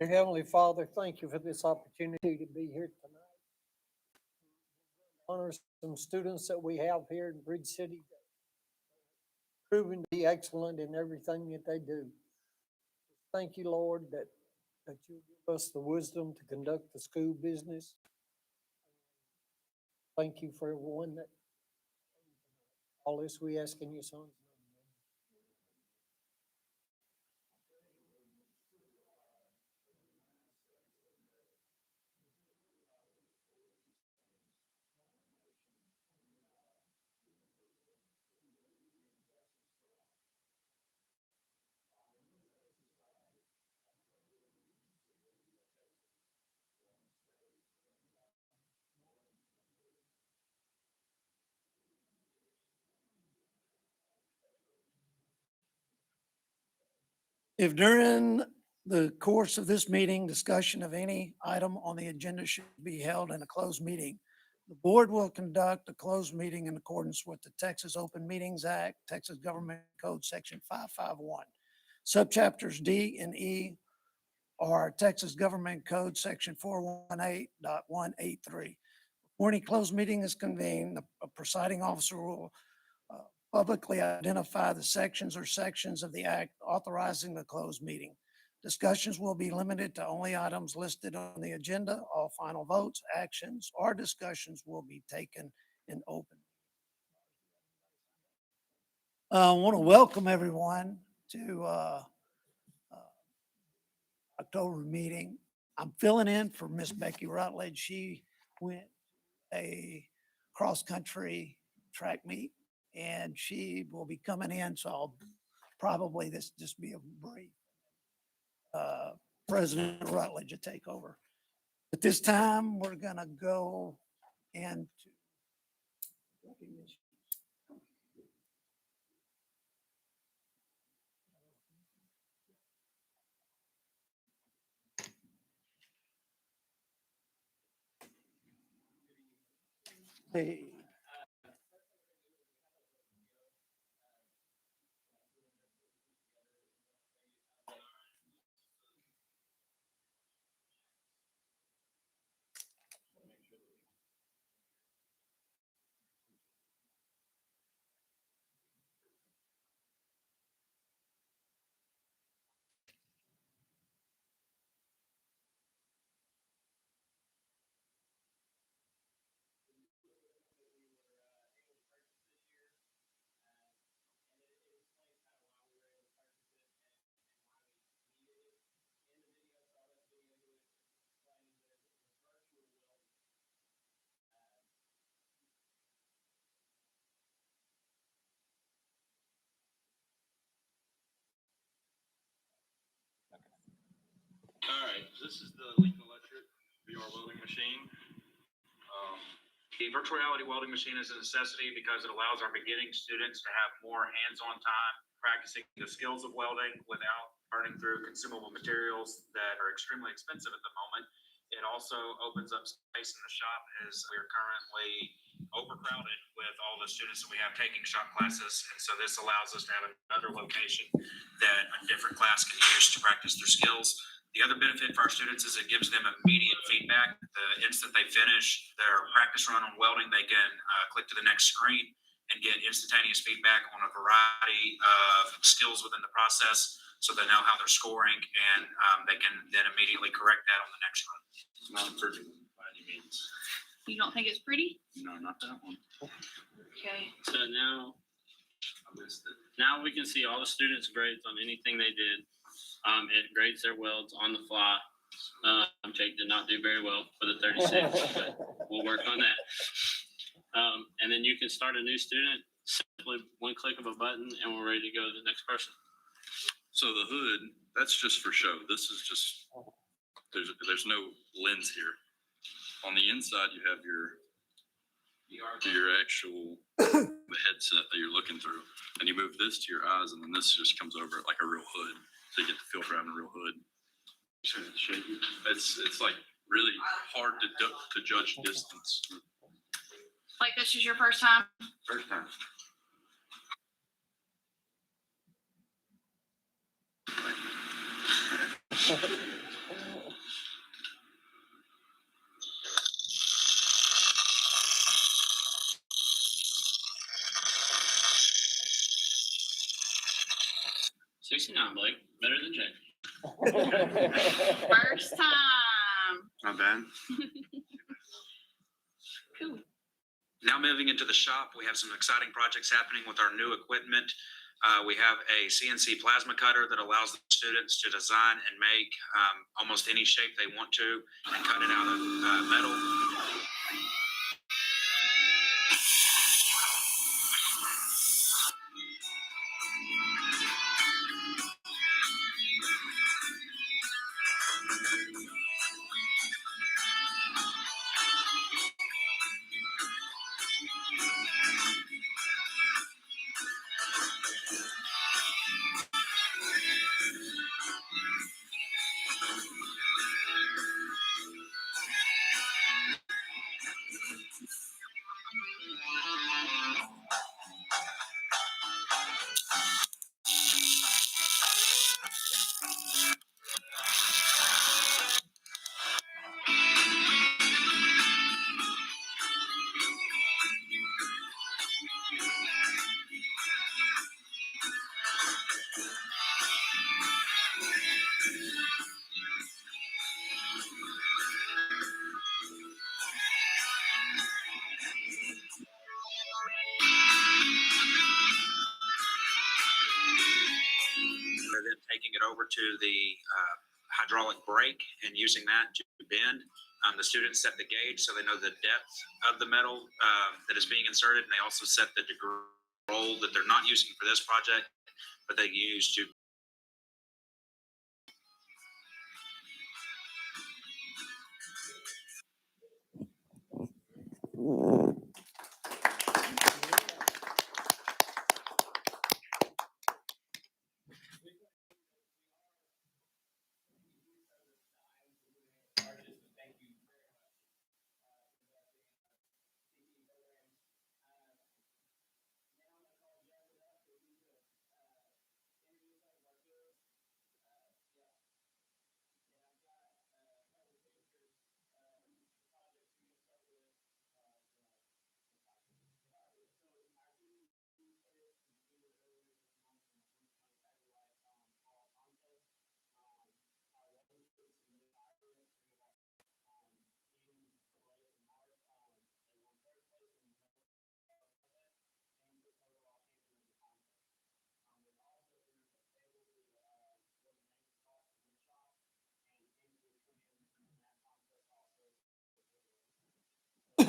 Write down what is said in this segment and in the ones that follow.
Dear Heavenly Father, thank you for this opportunity to be here tonight. Honor some students that we have here in Bridge City, proven to be excellent in everything that they do. Thank you, Lord, that you give us the wisdom to conduct the school business. Thank you for everyone that, all this we ask in your son's name. If during the course of this meeting, discussion of any item on the agenda should be held in a closed meeting, the board will conduct a closed meeting in accordance with the Texas Open Meetings Act, Texas Government Code Section 551. Subchapters D and E are Texas Government Code Section 418.183. Before any closed meeting is convened, the presiding officer will publicly identify the sections or sections of the act authorizing the closed meeting. Discussions will be limited to only items listed on the agenda. All final votes, actions, or discussions will be taken in open. I want to welcome everyone to October meeting. I'm filling in for Miss Becky Rutledge. She went a cross-country track meet and she will be coming in, so I'll probably this just be a brief. President Rutledge to take over. At this time, we're gonna go into recognition. Hey. All right, this is the Lincoln Electric VR welding machine. The virtual reality welding machine is a necessity because it allows our beginning students to have more hands-on time practicing the skills of welding without burning through consumable materials that are extremely expensive at the moment. It also opens up space in the shop as we're currently overcrowded with all the students that we have taking shop classes. And so this allows us to have another location that a different class can use to practice their skills. The other benefit for our students is it gives them immediate feedback. The instant they finish their practice run on welding, they can click to the next screen and get instantaneous feedback on a variety of skills within the process, so they know how they're scoring, and they can then immediately correct that on the next run. It's not perfect by any means. You don't think it's pretty? No, not that one. Okay. So now, I missed it. now we can see all the students' grades on anything they did. It grades their welds on the fly. Jake did not do very well for the 36, but we'll work on that. And then you can start a new student, simply one click of a button, and we're ready to go to the next person. So the hood, that's just for show. This is just, there's no lens here. On the inside, you have your actual the headset that you're looking through, and you move this to your eyes, and then this just comes over it like a real hood, so you get the feel for having a real hood. It's like really hard to judge distance. Like this is your first time? First time. time, Blake. Better than Jake. First time. Not bad. Cool. Now moving into the shop, we have some exciting projects happening with our new equipment. We have a CNC plasma cutter that allows the students to design and make almost any shape they want to and cut it out of metal. They're then taking it over to the hydraulic brake and using that to bend. The students set the gauge so they know the depth of the metal that is being inserted, and they also set the degree roll that they're not using for this project, but they use to.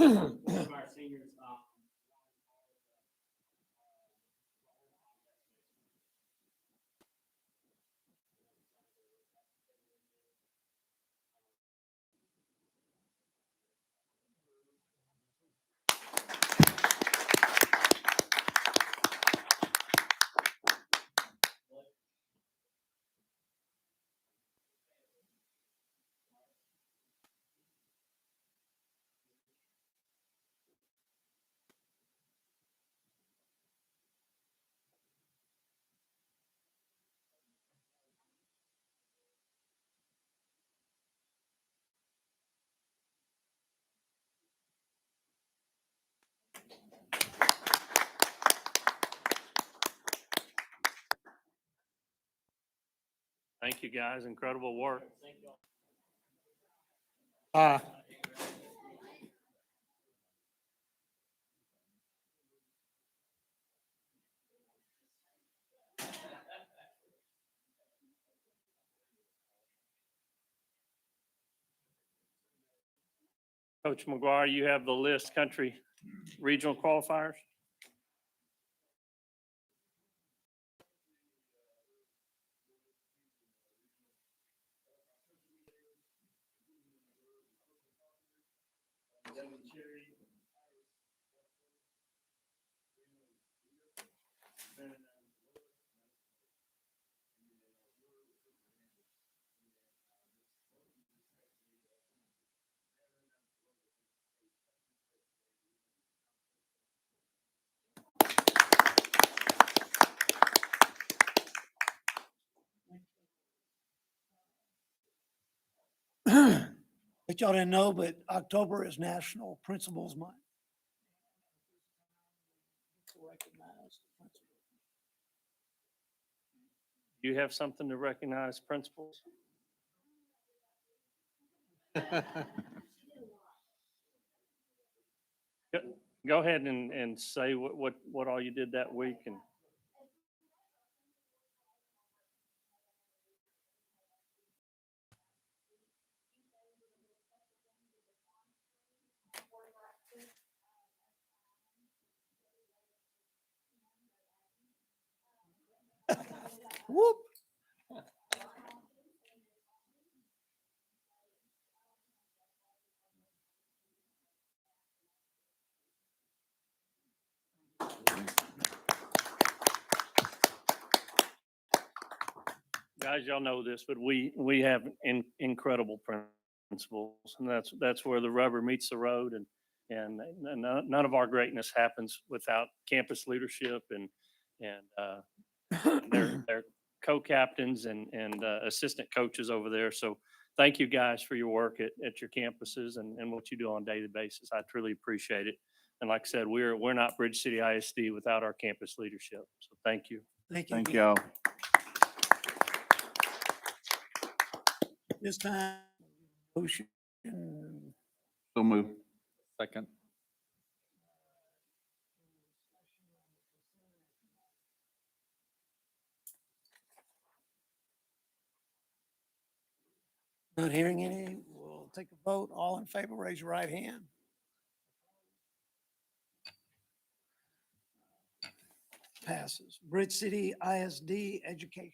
Our seniors, Thank you, guys. Incredible work. Coach McGuire, you have the list country regional qualifiers. But y'all didn't know, but October is National Principals Month. To recognize the principals. You have something to recognize principals? Go ahead and say what all you did that week and. Whoop. Guys, y'all know this, but we have incredible principals, and that's where the rubber meets the road, and none of our greatness happens without campus leadership and their co-captains and assistant coaches over there. So thank you guys for your work at your campuses and what you do on a daily basis. I truly appreciate it. And like I said, we're not Bridge City ISD without our campus leadership. So thank you. Thank you. Thank again. y'all. This time, motion, So move. Second. not hearing any, we'll take a vote. All in favor, raise your right hand. Passes. Bridge City ISD Education.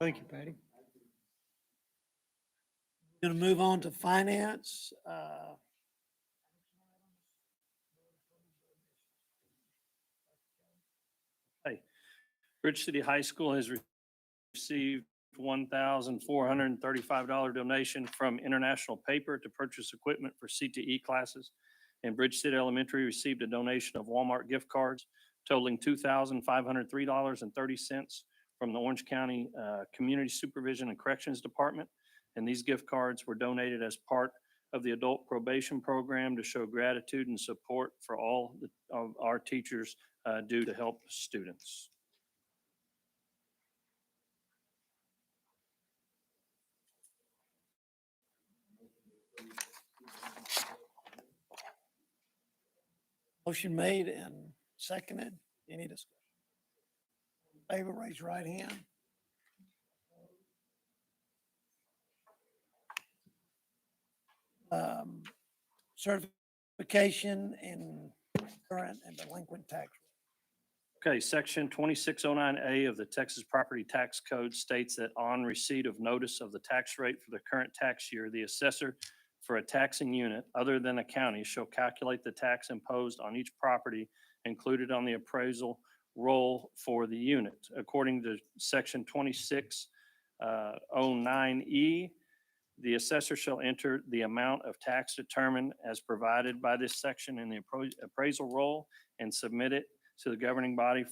Thank you, Patty. Going to move on to finance. Bridge City High School has received $1,435 donation from International Paper to purchase equipment for CTE classes. And Bridge City Elementary received a donation of Walmart gift cards totaling $2,503.30 from the Orange County Community Supervision and Corrections Department. And these gift cards were donated as part of the adult probation program to show gratitude and support for all of our teachers do to help students. Motion made and seconded. Any discussion? In favor, raise your right hand. Certification in current and delinquent tax. Okay, section 2609A of the Texas Property Tax Code states that on receipt of notice of the tax rate for the current tax year, the assessor for a taxing unit other than a county shall calculate the tax imposed on each property included on the appraisal roll for the unit. According to section 2609E, the assessor shall enter the amount of tax determined as provided by this section in the appraisal roll and submit it to the governing body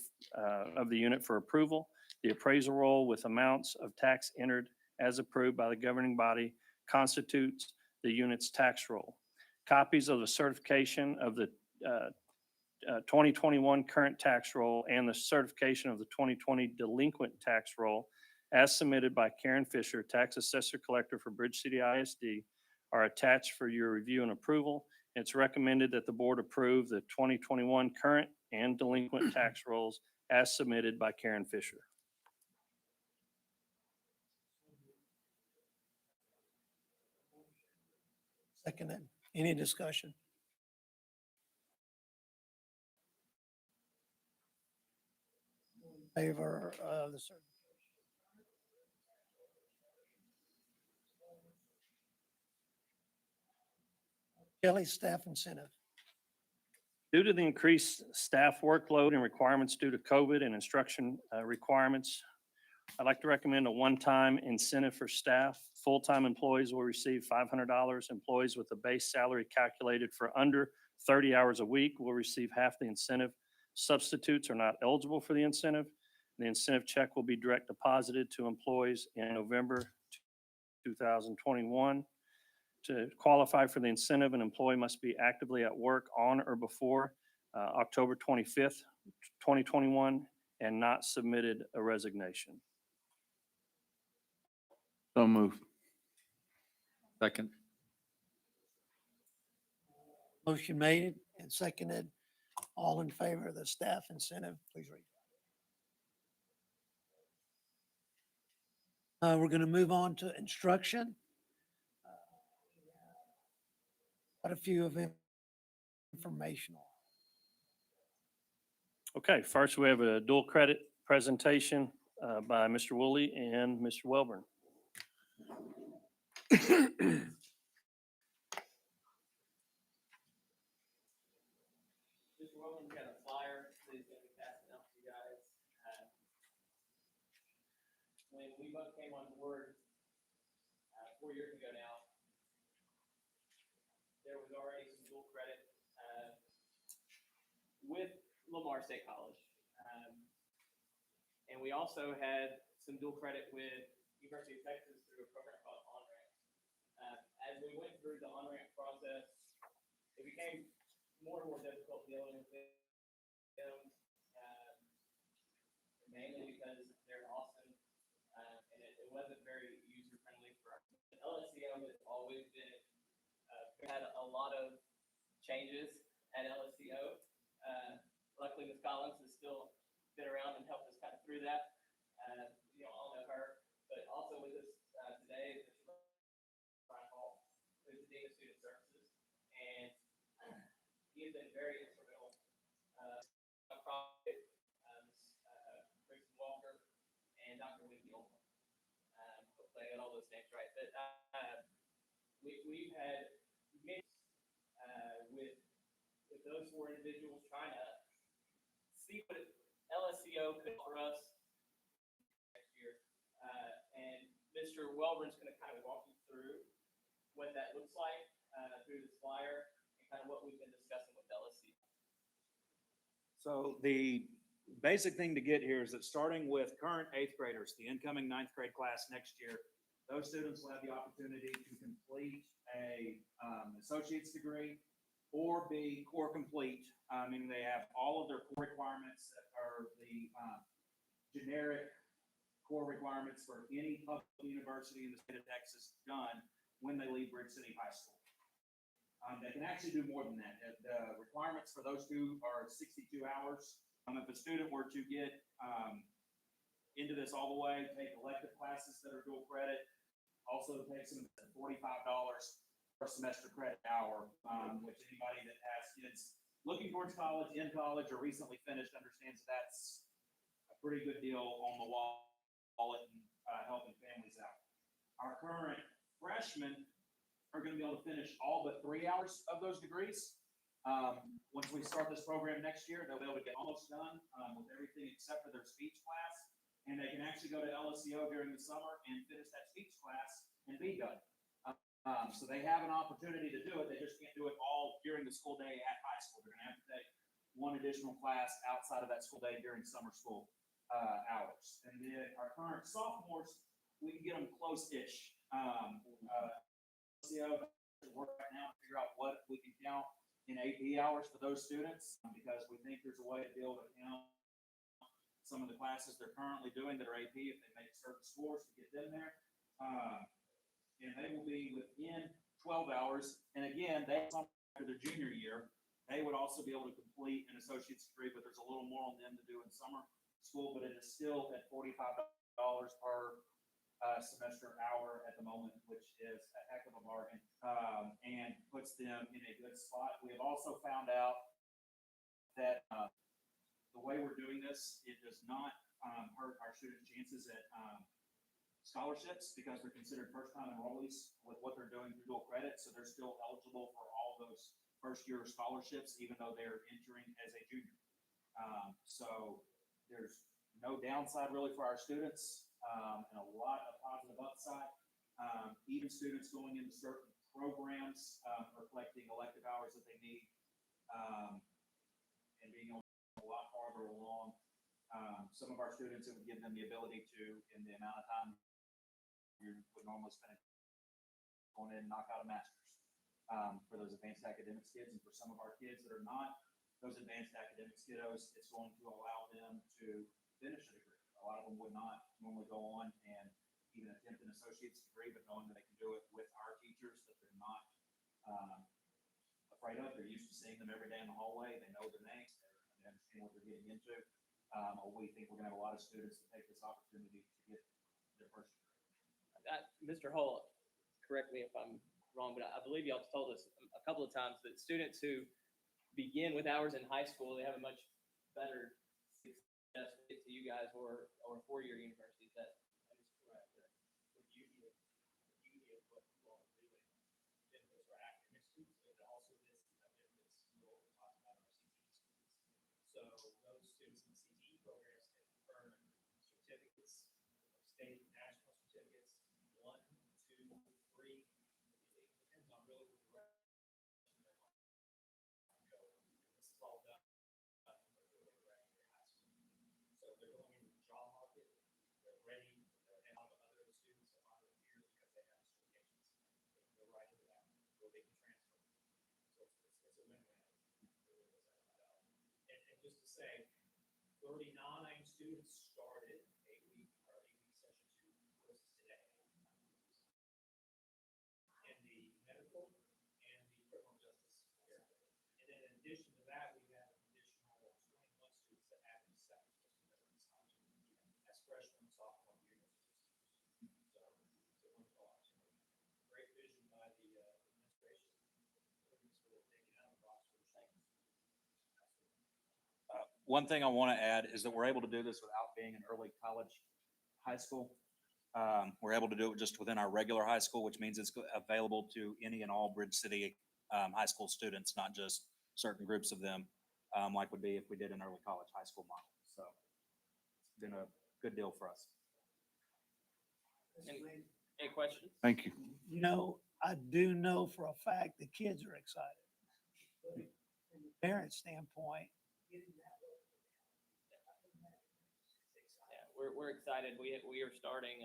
of the unit for approval. The appraisal roll with amounts of tax entered as approved by the governing body constitutes the unit's tax roll. Copies of the certification of the 2021 current tax roll and the certification of the 2020 delinquent tax roll as submitted by Karen Fisher, Tax Assessor Collector for Bridge City ISD, are attached for your review and approval. It's recommended that the board approve the 2021 current and delinquent tax rolls as submitted by Karen Fisher. Seconded. Any discussion? In favor of the certification. Kelly, staff incentive. Due to the increased staff workload and requirements due to COVID and instruction requirements, I'd like to recommend a one-time incentive for staff. Full-time employees will receive $500. Employees with a base salary calculated for under 30 hours a week will receive half the incentive. Substitutes are not eligible for the incentive. The incentive check will be direct deposited to employees in November 2021. To qualify for the incentive, an employee must be actively at work on or before October 25th, 2021, and not submitted a resignation. So move. Second. Motion made and seconded. All in favor of the staff incentive, please raise. We're going to move on to instruction. Quite a few of them informational. Okay, first we have a dual credit presentation by Mr. Woolley and Mr. Welborn. Mr. Welborn, we got a flyer that he's gonna be passing out to you guys. When we both came on board, 4 years ago now, there was already some dual credit, with Lamar State College. And we also had some dual credit with University of Texas through a program called OnRamp. As we went through the OnRamp process, it became more and more difficult dealing with them, mainly because they're in Austin, and it wasn't very user-friendly for us. LSCO has always been, we had a lot of changes at LSCO. Luckily, Ms. Collins has still been around and helped us kind of through that. You know, all know her, but also with us today is Mr. Brian Hall, who's the Dean of Student Services, and he has been very instrumental. Kristen Walker and Dr. Wendy Olman. Hopefully I got all those names right, but we've had meetings with those four individuals trying to see what LSCO could offer us next year. And Mr. Welborn's going to kind of walk you through what that looks like through this flyer and kind of what we've been discussing with LSCO. So the basic thing to get here is that starting with current 8th graders, the incoming 9th grade class next year, those students will have the opportunity to complete a associate's degree or be core complete, meaning they have all of their core requirements that are the generic core requirements for any public university in the state of Texas done when they leave Bridge City High School. They can actually do more than that. The requirements for those two are 62 hours. If a student were to get into this all the way, take elective classes that are dual credit, also takes them $45 per semester credit hour, which anybody that has kids looking towards college, in college, or recently finished understands that's a pretty good deal on the wallet and helping families out. Our current freshmen are going to be able to finish all but 3 hours of those degrees. Once we start this program next year, they'll be able to get almost done with everything except for their speech class. And they can actually go to LSEO during the summer and finish that speech class and be done. So they have an opportunity to do it. They just can't do it all during the school day at high school. They're going to have to take one additional class outside of that school day during summer school hours. And then our current sophomores, we can get them close-ish. LSEO work right now to figure out what we can count in AP hours for those students, because we think there's a way to be able to count some of the classes they're currently doing that are AP if they make certain scores to get them there. And they will be within 12 hours. And again, after their junior year, they would also be able to complete an associate's degree, but there's a little more on them to do in summer school, but it is still at $45 per semester hour at the moment, which is a heck of a bargain, and puts them in a good spot. We have also found out that the way we're doing this, it does not hurt our students' chances at scholarships, because they're considered first-time enrollees with what they're doing through dual credit, so they're still eligible for all those first-year scholarships, even though they're entering as a junior. So there's no downside really for our students, and a lot of positive upside. Even students going into certain programs are collecting elective hours that they need, and being a lot farther along. Some of our students, it would give them the ability to, in the amount of time you would normally spend going in and knock out a master's for those advanced academics kids. And for some of our kids that are not those advanced academics kiddos, it's going to allow them to finish a degree. A lot of them would not normally go on and even attempt an associate's degree, but knowing that they can do it with our teachers that they're not afraid of. They're used to seeing them every day in the hallway. They know their names. They understand what they're getting into. We think we're going to have a lot of students that take this opportunity to get their first degree. Mr. Hull, correct me if I'm wrong, but I believe y'all told us a couple of times that students who begin with hours in high school, they have a much better success to get to you guys or four-year university. That is correct. The beauty of what you all are doing, benefits our academic students, but it also benefits what we're talking about our CTE students. So those students in the CTE programs can earn certificates, state and national certificates, 1, 2, 3. It depends on really what direction they want to go. This is all done when they're really graduating high school. So they're going into the job market, they're ready, and a lot of other students that aren't here because they have certifications. They can go right into that, or they can transfer. So it's a win-win. And just to say, 39 students started 8-week session 2 courses today. In the medical and the criminal justice area. And then in addition to that, we have an additional 21 students that have these second courses that are assigned as freshmen, sophomore, juniors. So it's a wonderful opportunity. Great vision by the administration. Looking for taking out the box for things. One thing I want to add is that we're able to do this without being an early college high school. We're able to do it just within our regular high school, which means it's available to any and all Bridge City high school students, not just certain groups of them, like would be if we did an early college high school model. So it's been a good deal for us. Any questions? Thank you. You know, I do know for a fact the kids are excited. From the parent standpoint, Yeah, we're excited. We are starting,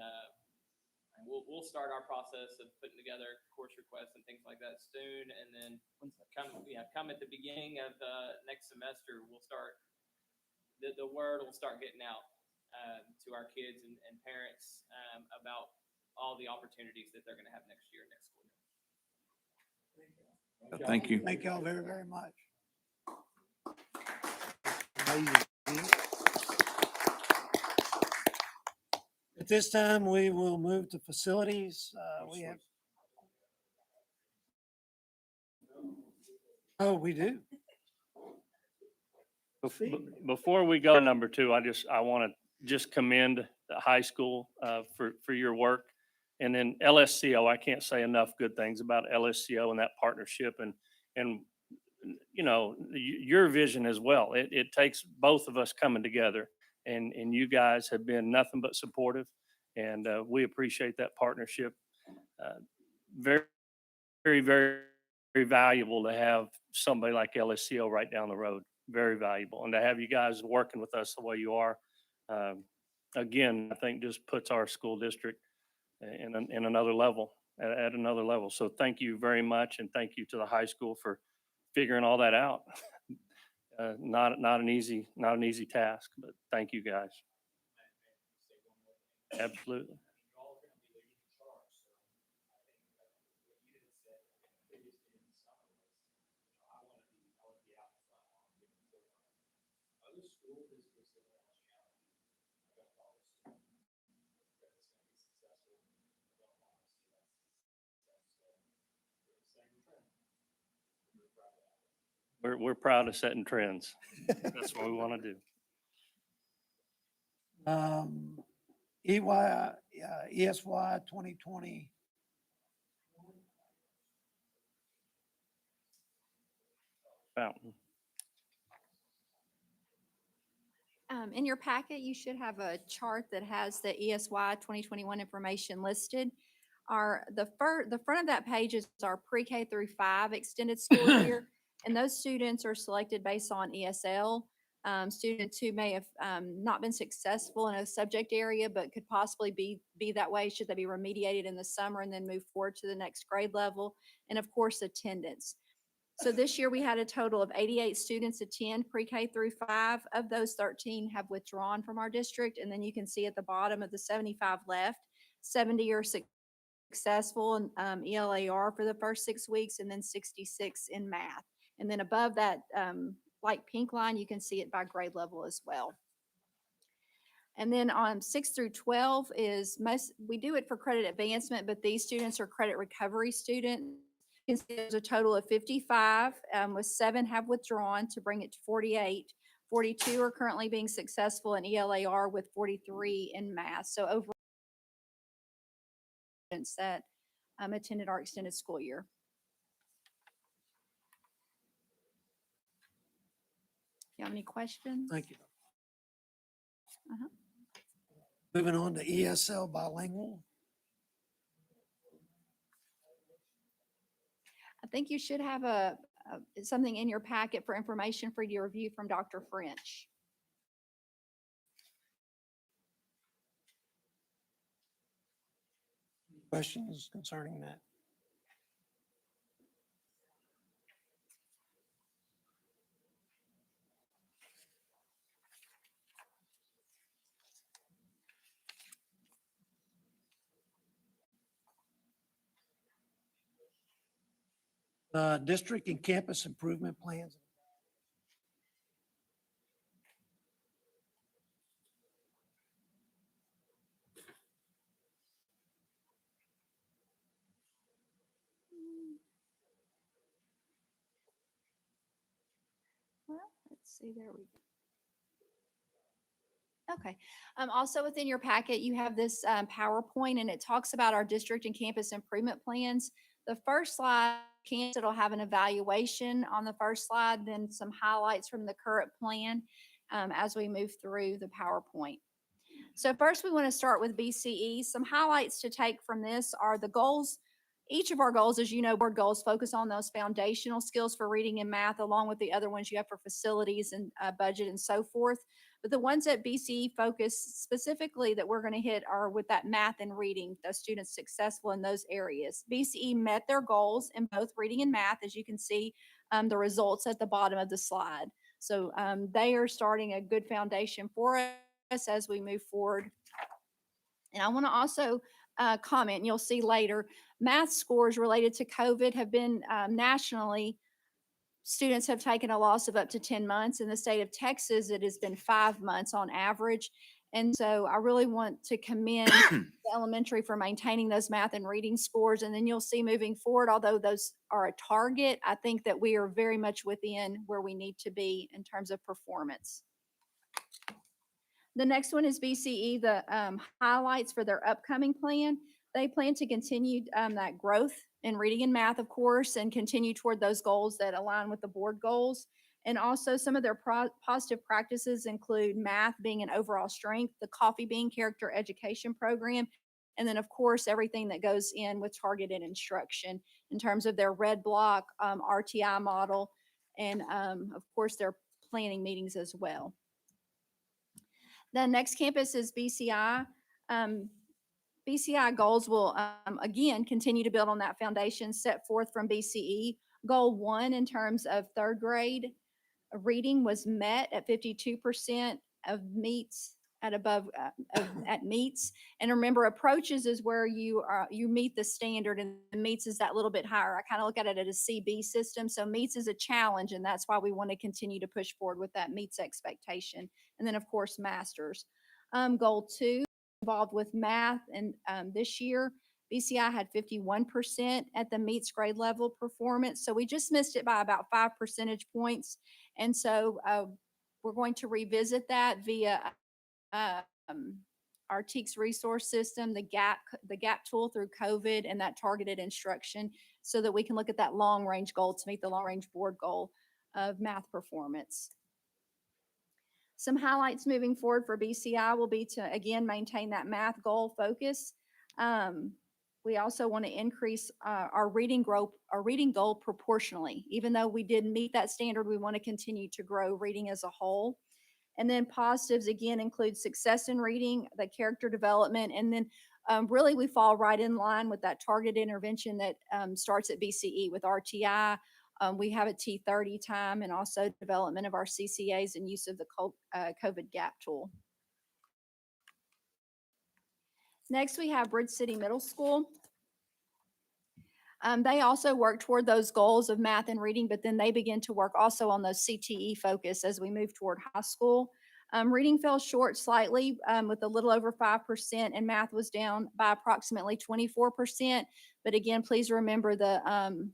we'll start our process of putting together course requests and things like that soon. And then come at the beginning of next semester, we'll start, the word will start getting out to our kids and parents about all the opportunities that they're going to have next year, next school year. Thank you. Thank y'all very, very much. At this time, we will move to facilities. We have. Oh, we do. Before we go to number two, I want to just commend the high school for your work. And then LSCO, I can't say enough good things about LSCO and that partnership and you know, your vision as well. It takes both of us coming together and you guys have been nothing but supportive and we appreciate that partnership. Very, very, very, very valuable to have somebody like LSCO right down the road. Very valuable. And to have you guys working with us the way you are, again, I think just puts our school district in another level, at another level. So thank you very much. And thank you to the high school for figuring all that out. Not an easy task, but thank you guys. Absolutely. We're proud of setting trends. That's what we want to do. ESY 2020. Fountain. In your packet, you should have a chart that has the ESY 2021 information listed. The front of that page is our pre-K through 5 extended school year, and those students are selected based on ESL. Students who may have not been successful in a subject area, but could possibly be that way should they be remediated in the summer and then move forward to the next grade level, and of course, attendance. So this year we had a total of 88 students attend pre-K through 5. Of those, 13 have withdrawn from our district. And then you can see at the bottom of the 75 left, 70 are successful in ELAR for the first 6 weeks, and then 66 in math. And then above that light pink line, you can see it by grade level as well. And then on 6 through 12 we do it for credit advancement, but these students are credit recovery students. You can see there's a total of 55, with 7 have withdrawn to bring it to 48. 42 are currently being successful in ELAR with 43 in math. So overall, students that attended our extended school year. You have any questions? Thank you. Uh-huh. Moving on to ESL bilingual. I think you should have something in your packet for information for your review from Dr. French. Questions concerning that? District and campus improvement plans. Well, let's see, there we go. Okay. Also within your packet, you have this PowerPoint, and it talks about our district and campus improvement plans. The first slide, it'll have an evaluation on the first slide, then some highlights from the current plan as we move through the PowerPoint. So first, we want to start with BCE. Some highlights to take from this are the goals. Each of our goals, as you know, board goals focus on those foundational skills for reading and math, along with the other ones you have for facilities and budget and so forth. But the ones at BCE focus specifically that we're going to hit are with that math and reading, those students successful in those areas. BCE met their goals in both reading and math, as you can see the results at the bottom of the slide. So they are starting a good foundation for us as we move forward. And I want to also comment, and you'll see later, math scores related to COVID have been nationally, students have taken a loss of up to 10 months. In the state of Texas, it has been 5 months on average. And so I really want to commend the elementary for maintaining those math and reading scores. And then you'll see moving forward, although those are a target, I think that we are very much within where we need to be in terms of performance. The next one is BCE, the highlights for their upcoming plan. They plan to continue that growth in reading and math, of course, and continue toward those goals that align with the board goals. And also some of their positive practices include math being an overall strength, the Coffee Bean Character Education Program, and then of course, everything that goes in with targeted instruction in terms of their red block, RTI model, and of course, their planning meetings as well. The next campus is BCI. BCI goals will, again, continue to build on that foundation set forth from BCE. Goal 1 in terms of third grade reading was met at 52% of meets at above at meets. And remember, approaches is where you meet the standard, and the meets is that little bit higher. I kind of look at it as a CB system. So meets is a challenge, and that's why we want to continue to push forward with that meets expectation. And then of course, masters. Goal 2 involved with math, and this year BCI had 51% at the meets grade level performance. So we just missed it by about 5 percentage points. And so we're going to revisit that via our TEKS resource system, the GAP tool through COVID, and that targeted instruction, so that we can look at that long range goal to meet the long range board goal of math performance. Some highlights moving forward for BCI will be to, again, maintain that math goal focus. We also want to increase our reading goal proportionally. Even though we did meet that standard, we want to continue to grow reading as a whole. And then positives, again, include success in reading, the character development, and then really we fall right in line with that targeted intervention that starts at BCE with RTI. We have a T30 time, and also development of our CCAs and use of the COVID GAP tool. Next, we have Bridge City Middle School. They also work toward those goals of math and reading, but then they begin to work also on those CTE focus as we move toward high school. Reading fell short slightly with a little over 5%, and math was down by approximately 24%. But again, please remember the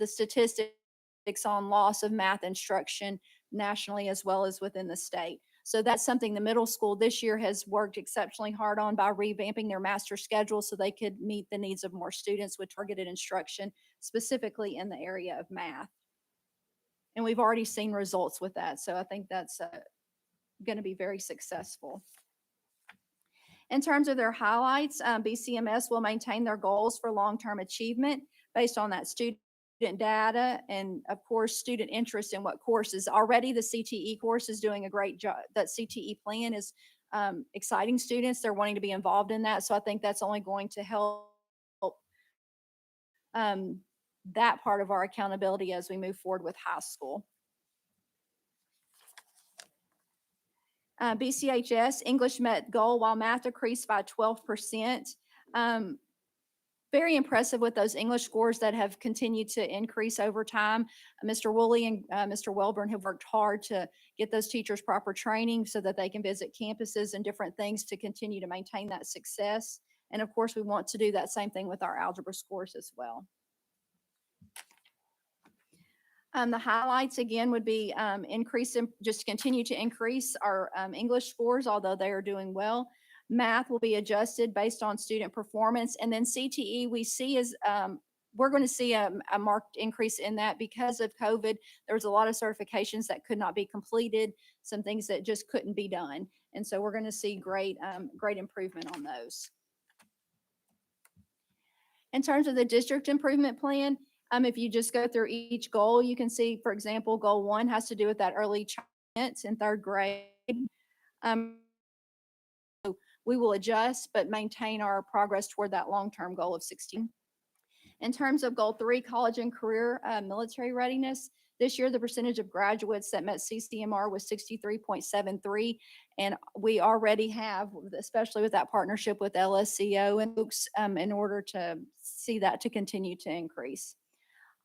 statistics on loss of math instruction nationally as well as within the state. So that's something the middle school this year has worked exceptionally hard on by revamping their master schedule so they could meet the needs of more students with targeted instruction, specifically in the area of math. And we've already seen results with that. So I think that's going to be very successful. In terms of their highlights, BCMS will maintain their goals for long-term achievement based on that student data and of course student interest in what courses. Already the CTE course is doing a great job. That CTE plan is exciting students. They're wanting to be involved in that. So I think that's only going to help that part of our accountability as we move forward with high school. BCHS, English met goal while math decreased by 12%. Very impressive with those English scores that have continued to increase over time. Mr. Woolley and Mr. Welburn have worked hard to get those teachers proper training so that they can visit campuses and different things to continue to maintain that success. And of course, we want to do that same thing with our algebra scores as well. The highlights again would be just continue to increase our English scores, although they are doing well. Math will be adjusted based on student performance. And then CTE we see is, we're going to see a marked increase in that because of COVID. There was a lot of certifications that could not be completed, some things that just couldn't be done. And so we're going to see great improvement on those. In terms of the district improvement plan, if you just go through each goal, you can see, for example, goal 1 has to do with that early childhood in third grade. We will adjust, but maintain our progress toward that long-term goal of 16. In terms of goal 3, college and career military readiness, this year the percentage of graduates that met CCMR was 63.73. And we already have, especially with that partnership with LSCO and folks, in order to see that to continue to increase.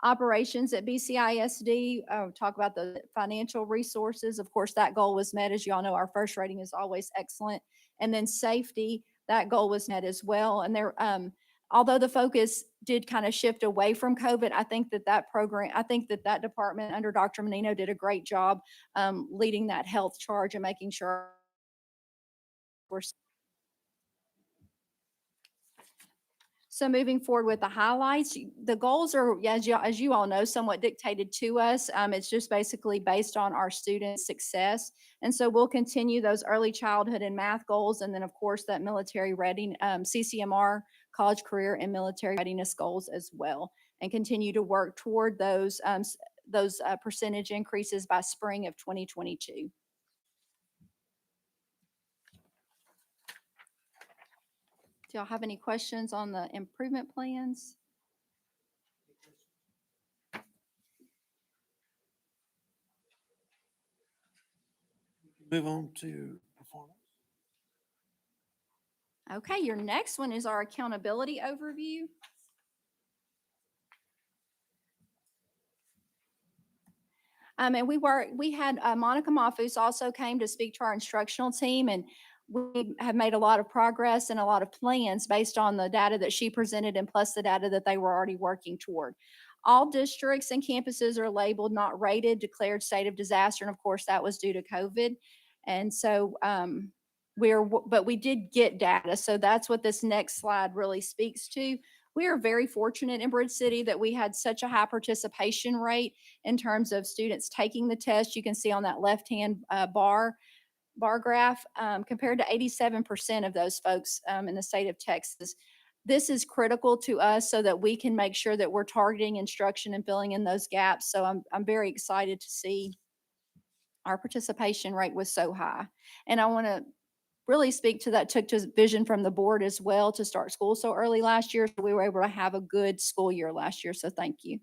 Operations at BCISD, talk about the financial resources. Of course, that goal was met. As y'all know, our first rating is always excellent. And then safety, that goal was met as well. And there, although the focus did kind of shift away from COVID, I think that department under Dr. Menino did a great job leading that health charge and making sure we're. So moving forward with the highlights, the goals are, as you all know, somewhat dictated to us. It's just basically based on our students' success. And so we'll continue those early childhood and math goals. And then of course that military readiness, CCMR, college career and military readiness goals as well. And continue to work toward those percentage increases by spring of 2022. Do y'all have any questions on the improvement plans? Move on to performance. Okay, your next one is our accountability overview. And we had Monica Mafus also came to speak to our instructional team, and we have made a lot of progress and a lot of plans based on the data that she presented and plus the data that they were already working toward. All districts and campuses are labeled not rated, declared state of disaster, and of course that was due to COVID. And so but we did get data, so that's what this next slide really speaks to. We are very fortunate in Bridge City that we had such a high participation rate in terms of students taking the test. You can see on that left-hand bar graph, compared to 87% of those folks in the state of Texas. This is critical to us so that we can make sure that we're targeting instruction and filling in those gaps. So I'm very excited to see our participation rate was so high. And I want to really speak to that, took to vision from the board as well to start school so early last year. So we were able to have a good school year last year. So thank you.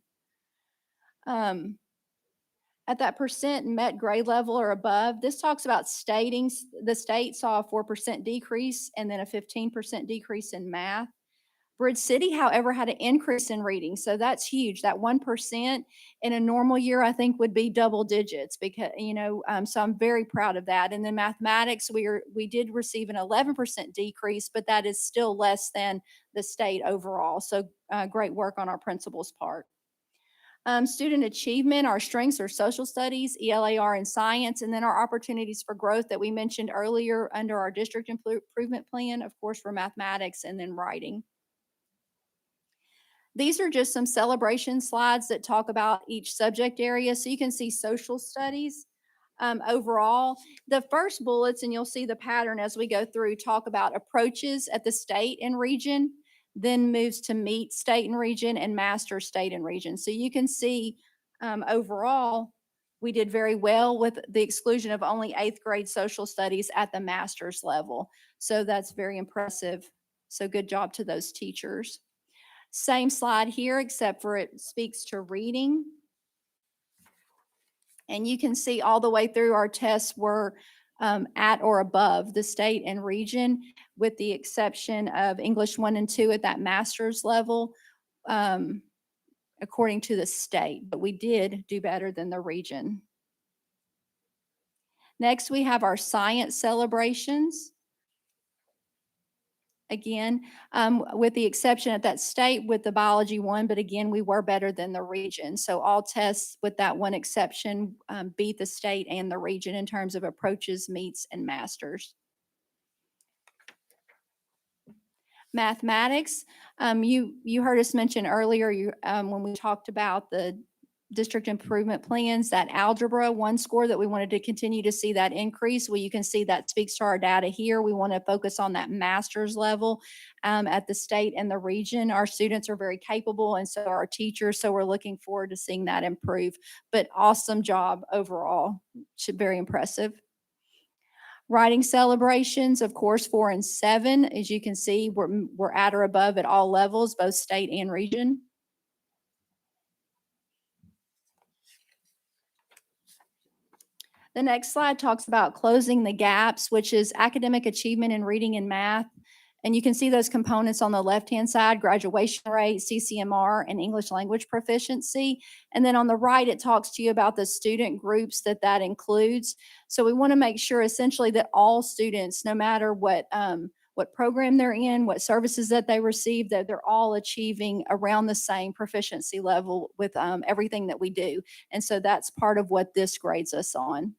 At that percent met grade level or above, this talks about the state saw a 4% decrease and then a 15% decrease in math. Bridge City, however, had an increase in reading. So that's huge. That 1% in a normal year, I think, would be double digits because, so I'm very proud of that. And then mathematics, we did receive an 11% decrease, but that is still less than the state overall. So great work on our principal's part. Student achievement, our strengths are social studies, ELAR and science, and then our opportunities for growth that we mentioned earlier under our district improvement plan, of course, for mathematics and then writing. These are just some celebration slides that talk about each subject area. So you can see social studies overall. The first bullets, and you'll see the pattern as we go through, talk about approaches at the state and region, then moves to meet state and region and master state and region. So you can see overall, we did very well with the exclusion of only 8th grade social studies at the master's level. So that's very impressive. So good job to those teachers. Same slide here, except for it speaks to reading. And you can see all the way through our tests were at or above the state and region, with the exception of English 1 and 2 at that master's level, according to the state. But we did do better than the region. Next, we have our science celebrations. Again, with the exception at that state with the biology 1, but again, we were better than the region. So all tests with that one exception beat the state and the region in terms of approaches, meets, and masters. Mathematics, you heard us mention earlier when we talked about the district improvement plans, that algebra 1 score that we wanted to continue to see that increase. Well, you can see that speaks to our data here. We want to focus on that master's level at the state and the region. Our students are very capable, and so are our teachers. So we're looking forward to seeing that improve. But awesome job overall. Very impressive. Writing celebrations, of course, 4 and 7, as you can see, we're at or above at all levels, both state and region. The next slide talks about closing the gaps, which is academic achievement in reading and math. And you can see those components on the left-hand side: graduation rate, CCMR, and English language proficiency. And then on the right, it talks to you about the student groups that includes. So we want to make sure essentially that all students, no matter what program they're in, what services that they receive, that they're all achieving around the same proficiency level with everything that we do. And so that's part of what this grades us on.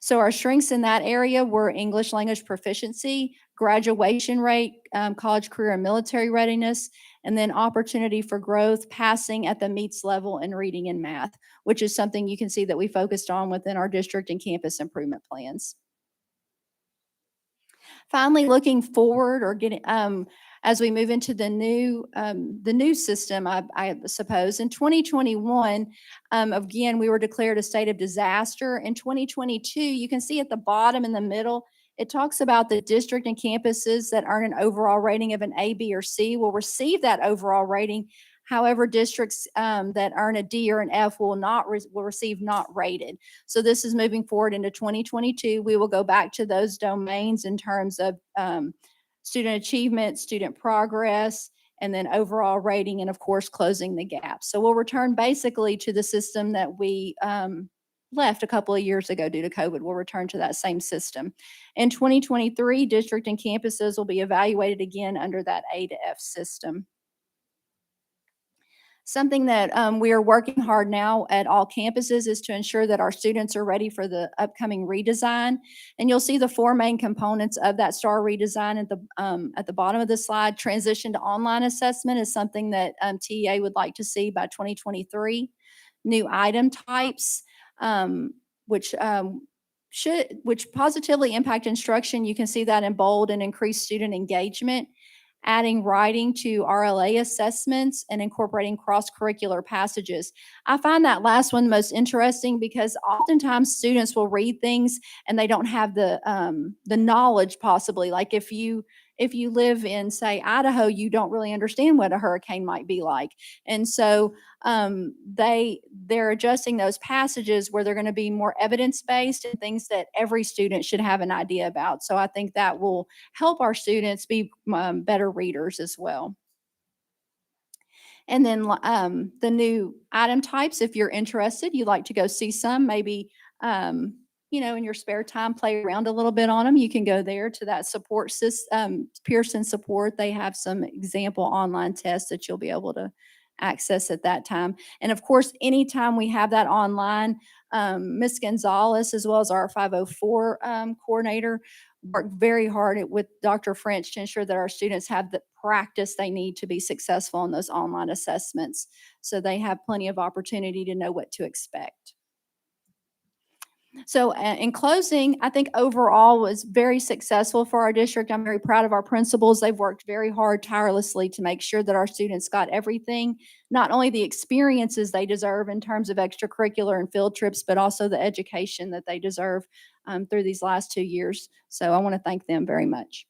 So our strengths in that area were English language proficiency, graduation rate, college, career, and military readiness, and then opportunity for growth, passing at the MEETS level in reading and math, which is something you can see that we focused on within our district and campus improvement plans. Finally, looking forward or getting, as we move into the new system, I suppose, in 2021, again, we were declared a state of disaster. In 2022, you can see at the bottom in the middle, it talks about the district and campuses that earn an overall rating of an A, B, or C will receive that overall rating. However, districts that earn a D or an F will receive not rated. So this is moving forward into 2022. We will go back to those domains in terms of student achievement, student progress, and then overall rating, and of course, closing the gap. So we'll return basically to the system that we left a couple of years ago due to COVID. We'll return to that same system. In 2023, district and campuses will be evaluated again under that A to F system. Something that we are working hard now at all campuses is to ensure that our students are ready for the upcoming redesign. And you'll see the four main components of that STAR redesign at the bottom of the slide. Transition to online assessment is something that TEA would like to see by 2023. New item types, which positively impact instruction. You can see that in bold, and increase student engagement. Adding writing to RLA assessments and incorporating cross-curricular passages. I find that last one most interesting because oftentimes students will read things and they don't have the knowledge possibly. Like if you live in, say, Idaho, you don't really understand what a hurricane might be like. And so they're adjusting those passages where they're going to be more evidence-based and things that every student should have an idea about. So I think that will help our students be better readers as well. And then the new item types, if you're interested, you'd like to go see some, maybe in your spare time, play around a little bit on them, you can go there to that support system, Pearson support. They have some example online tests that you'll be able to access at that time. And of course, anytime we have that online, Ms. Gonzalez, as well as our 504 coordinator, work very hard with Dr. French to ensure that our students have the practice they need to be successful in those online assessments. So they have plenty of opportunity to know what to expect. So in closing, I think overall was very successful for our district. I'm very proud of our principals. They've worked very hard, tirelessly to make sure that our students got everything, not only the experiences they deserve in terms of extracurricular and field trips, but also the education that they deserve through these last 2 years. So I want to thank them very much.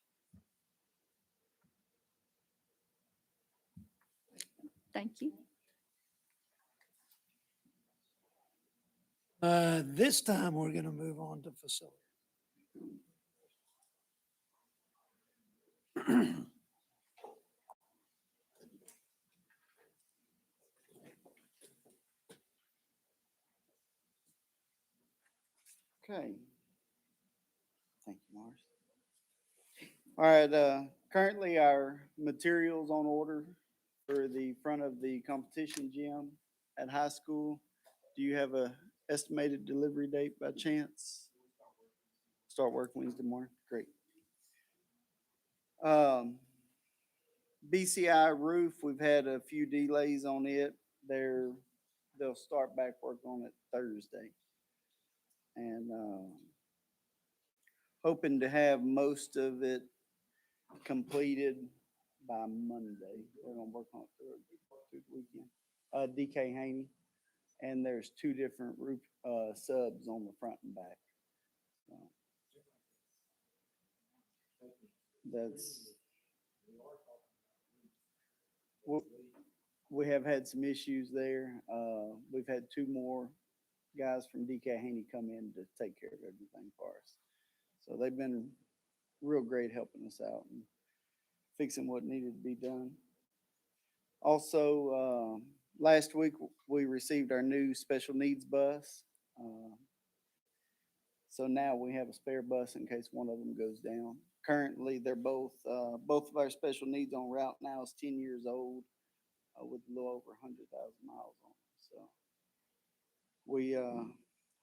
Thank you. This time, we're going to move on to facility. Okay. Thank you, Morris. All right, currently our materials on order for the front of the competition gym at high school. Do you have a estimated delivery date by chance? Start work Wednesday morning. Great. BCI roof, we've had a few delays on it. They'll start back work on it Thursday. And hoping to have most of it completed by Monday. We're gonna work on it through the weekend. DK Haney. And there's two different roof subs on the front and back. That's, we have had some issues there. We've had two more guys from DK Haney come in to take care of everything for us. So they've been real great helping us out and fixing what needed to be done. Also, last week, we received our new special needs bus. So now we have a spare bus in case one of them goes down. Currently, they're both of our special needs on route now is 10 years old, with a little over 100,000 miles on them. So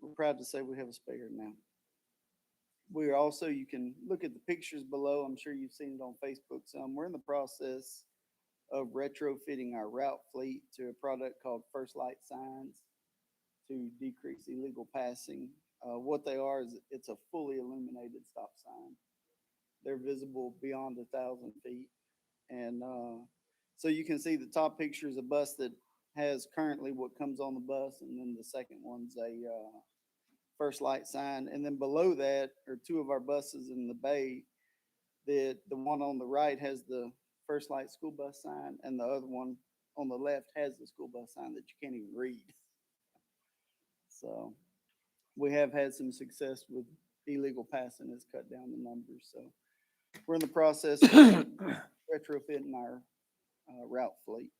we're proud to say we have a spare now. We are also, you can look at the pictures below. I'm sure you've seen it on Facebook some. We're in the process of retrofitting our route fleet to a product called First Light Signs to decrease illegal passing. What they are is it's a fully illuminated stop sign. They're visible beyond 1,000 feet. And so you can see the top picture is a bus that has currently what comes on the bus, and then the second one's a First Light sign. And then below that are two of our buses in the bay. The one on the right has the First Light school bus sign, and the other one on the left has the school bus sign that you can't even read. So we have had some success with illegal passing. Has cut down the numbers. So we're in the process of retrofitting our route fleet.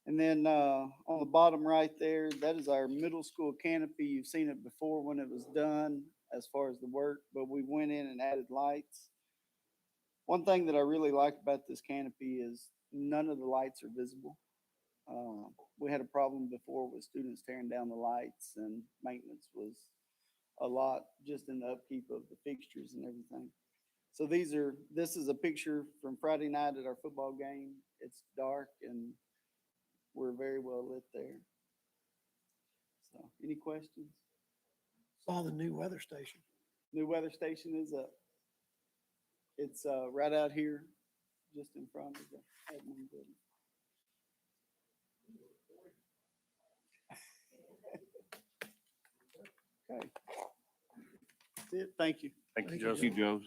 And then on the bottom right there, that is our middle school canopy. You've seen it before when it was done as far as the work, but we went in and added lights. One thing that I really like about this canopy is none of the lights are visible. We had a problem before with students tearing down the lights, and maintenance was a lot just in the upkeep of the fixtures and everything. So this is a picture from Friday night at our football game. It's dark and we're very well lit there. So any questions? Saw the new weather station. New weather station is up. It's right out here, just in front of the admin building. Okay. That's it. Thank you. Thank you, Thank you, Joseph. Joe.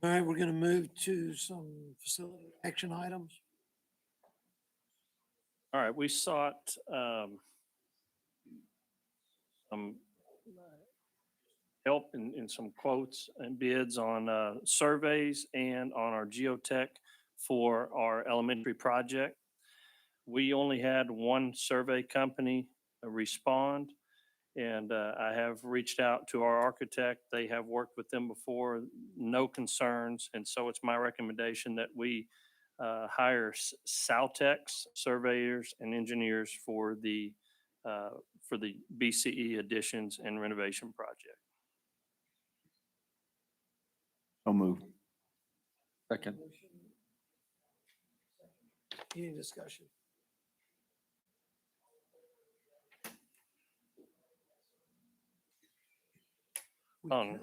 All right, we're gonna move to some facility action items. All right, we sought some help in some quotes and bids on surveys and on our geotech for our elementary project. We only had one survey company respond, and I have reached out to our architect. They have worked with them before, no concerns. And so it's my recommendation that we hire Saltex surveyors and engineers for the BCE additions and renovation project. So move. Second. Any discussion? We Um, could.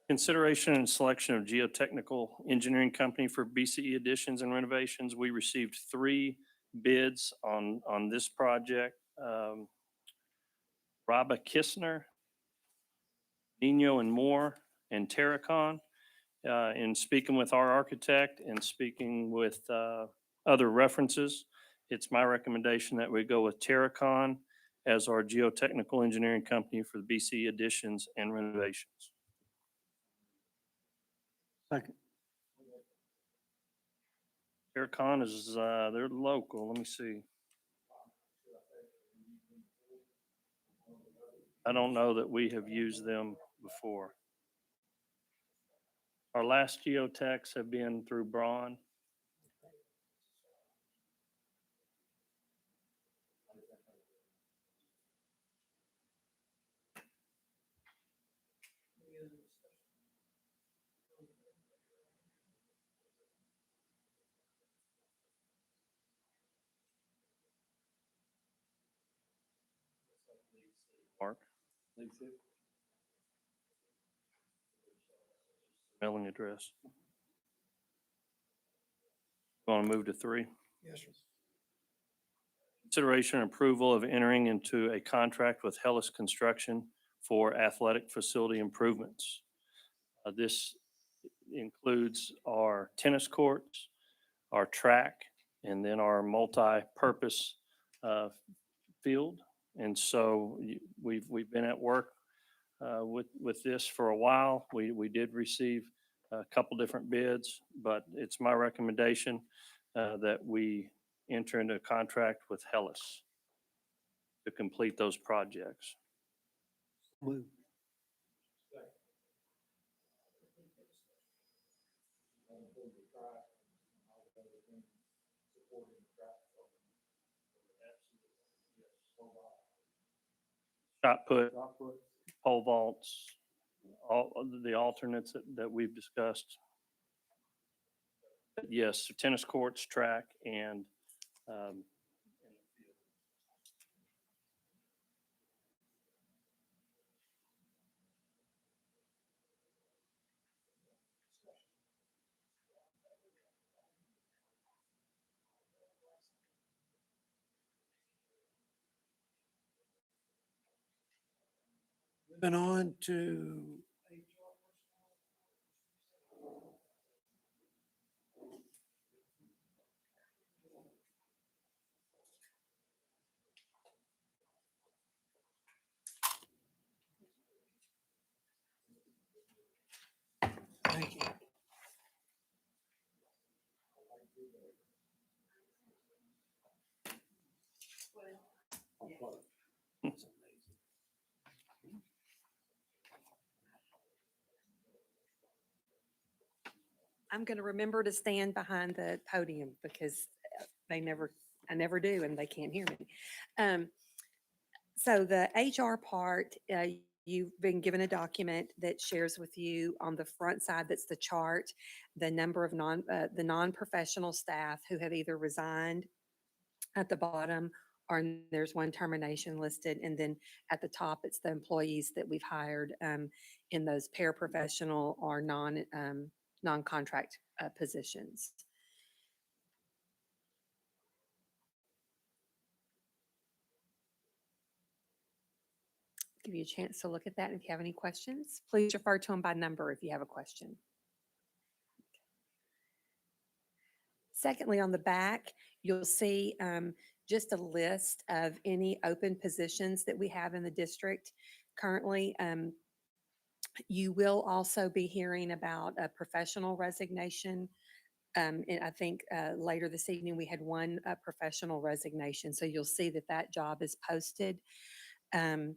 Consideration and selection of geotechnical engineering company for BCE additions and renovations. We received 3 bids on this project. Rabba Kistner, Nino and Moore, and Terracon. In speaking with our architect and speaking with other references, it's my recommendation that we go with Terracon as our geotechnical engineering company for the BCE additions and renovations. Second. Terracon is, they're local. Let me see. I don't know that we have used them before. Our last geotechs have been through Braun. Mark? Mailing address. Want to move to 3? Yes, sir. Consideration and approval of entering into a contract with Hellas Construction for athletic facility improvements. This includes our tennis courts, our track, and then our multi-purpose field. And so we've been at work with this for a while. We did receive a couple different bids, but it's my recommendation that we enter into a contract with Hellas to complete those projects. Move. Shot put, pole vaults, all of the alternates that we've discussed. But yes, tennis courts, track, and Moving on to thank you. I'm going to remember to stand behind the podium because I never do, and they can't hear me. So the HR part, you've been given a document that shares with you on the front side, that's the chart, the number of the non-professional staff who have either resigned at the bottom, or there's one termination listed. And then at the top, it's the employees that we've hired in those paraprofessional or non-contract positions. Give you a chance to look at that. If you have any questions, please refer to them by number if you have a question. Secondly, on the back, you'll see just a list of any open positions that we have in the district currently. You will also be hearing about a professional resignation. And I think later this evening, we had one professional resignation. So you'll see that that job is posted. And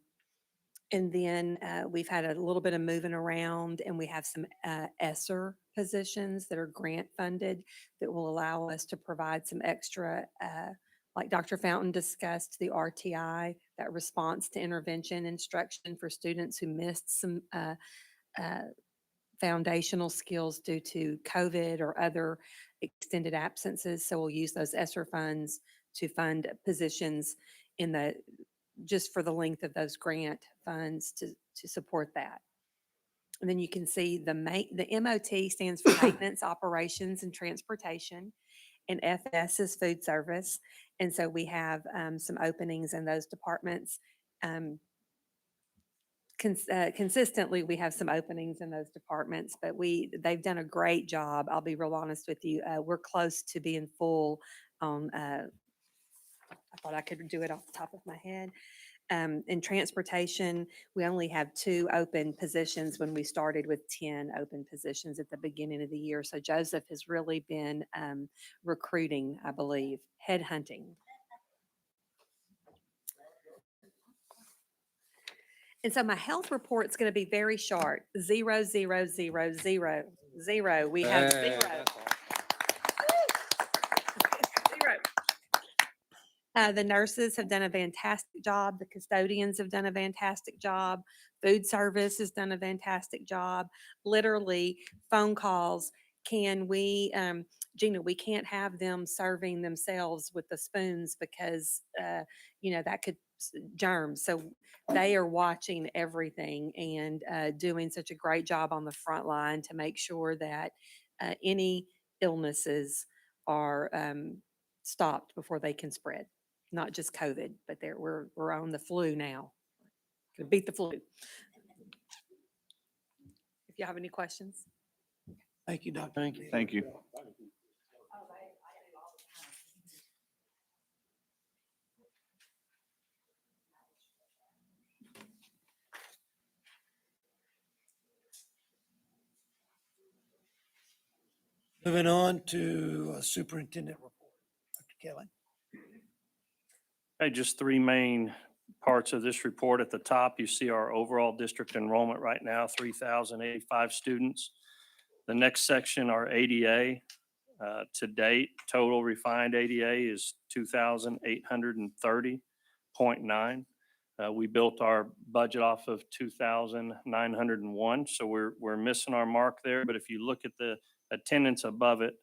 then we've had a little bit of moving around, and we have some ESSER positions that are grant funded that will allow us to provide some extra, like Dr. Fountain discussed, the RTI, that response to intervention instruction for students who missed some foundational skills due to COVID or other extended absences. So we'll use those ESSER funds to fund positions in the just for the length of those grant funds to support that. And then you can see the MOT stands for Maintenance, Operations, and Transportation, and FS is Food Service. And so we have some openings in those departments. Consistently, we have some openings in those departments, but they've done a great job. I'll be real honest with you. We're close to being full on I thought I could do it off the top of my head. In transportation, we only have 2 open positions when we started with 10 open positions at the beginning of the year. So Joseph has really been recruiting, I believe, headhunting. And so my health report's going to be very short. 0, 0, 0, 0, 0. We have 0. The nurses have done a fantastic job. The custodians have done a fantastic job. Food service has done a fantastic job. Literally, phone calls. Can we, Gina, we can't have them serving themselves with the spoons because, that could germs. So they are watching everything and doing such a great job on the front line to make sure that any illnesses are stopped before they can spread. not just COVID, but we're on the flu now. Gonna beat the flu. If you have any questions. Thank you, Dr. Thank you. Medina. Thank you. Moving on to superintendent report. Dr. Kelly. Okay, just three main parts of this report. At the top, you see our overall district enrollment right now, 3,085 students. The next section, our ADA. To date, total refined ADA is 2,830.9. We built our budget off of 2,901, so we're missing our mark there. But if you look at the attendance above it,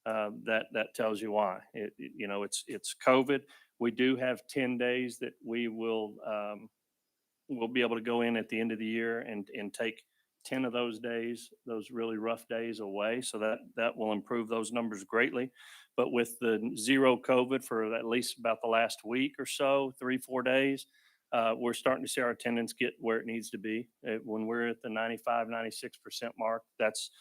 that tells you why. It's COVID. We do have 10 days that we'll be able to go in at the end of the year and take 10 of those days, those really rough days away. So that will improve those numbers greatly. But with the zero COVID for at least about the last week or so, 3-4 days, we're starting to see our attendance get where it needs to be. When we're at the 95, 96% mark, that's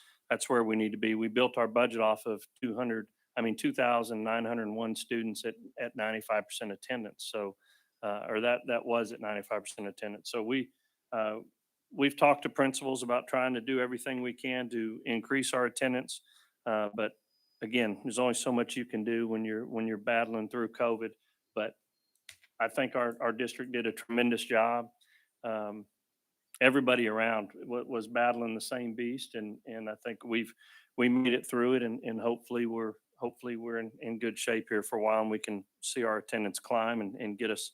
where we need to be. We built our budget off of 2,901 students at 95% attendance. So, or that was at 95% attendance. So we've talked to principals about trying to do everything we can to increase our attendance. But again, there's only so much you can do when you're battling through COVID. But I think our district did a tremendous job. Everybody around was battling the same beast, and I think we made it through it, and hopefully we're in good shape here for a while, and we can see our attendance climb and get us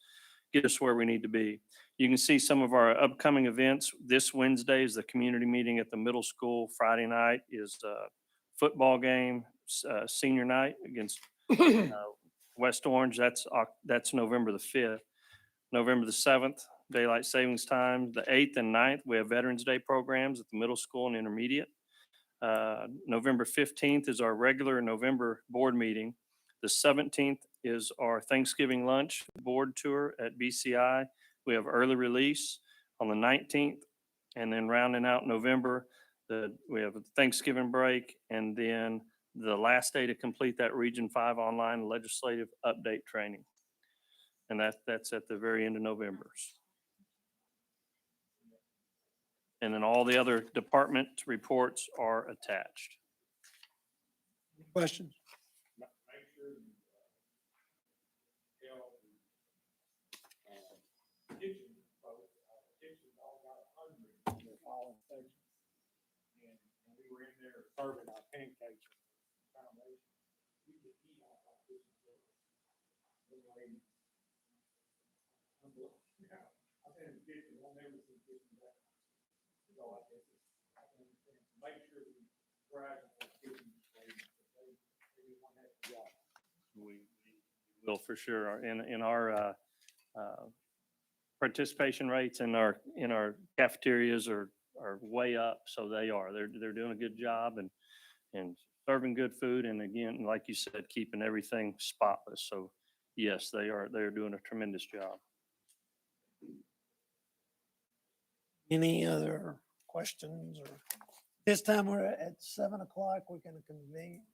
where we need to be. You can see some of our upcoming events. This Wednesday is the community meeting at the middle school. Friday night is a football game, senior night against West Orange. That's November the 5th. November the 7th, daylight savings time. The 8th and 9th, we have Veterans Day programs at the middle school and intermediate. November 15th is our regular November board meeting. The 17th is our Thanksgiving lunch board tour at BCI. We have early release on the 19th, and then rounding out November, we have a Thanksgiving break, and then the last day to complete that Region 5 online legislative update training. And that's at the very end of November. And then all the other department reports are attached. Questions? And we were in there serving our pancakes. We could eat off our kitchen floor. I said in the kitchen, I'll never see kitchen back. So I guess I can understand, make sure we drag the kitchen. We will for sure. In our participation rates in our cafeterias are way up, so they're doing a good job and serving good food, and again, like you said, keeping everything spotless. So yes, they're doing a tremendous job. Any other questions? Or this time we're at 7 o'clock. We're going to convene.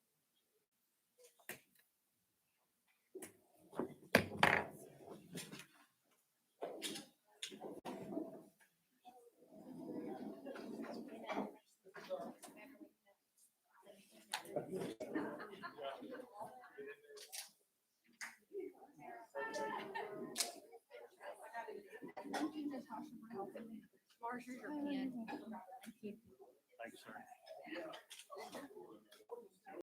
Thanks, sir.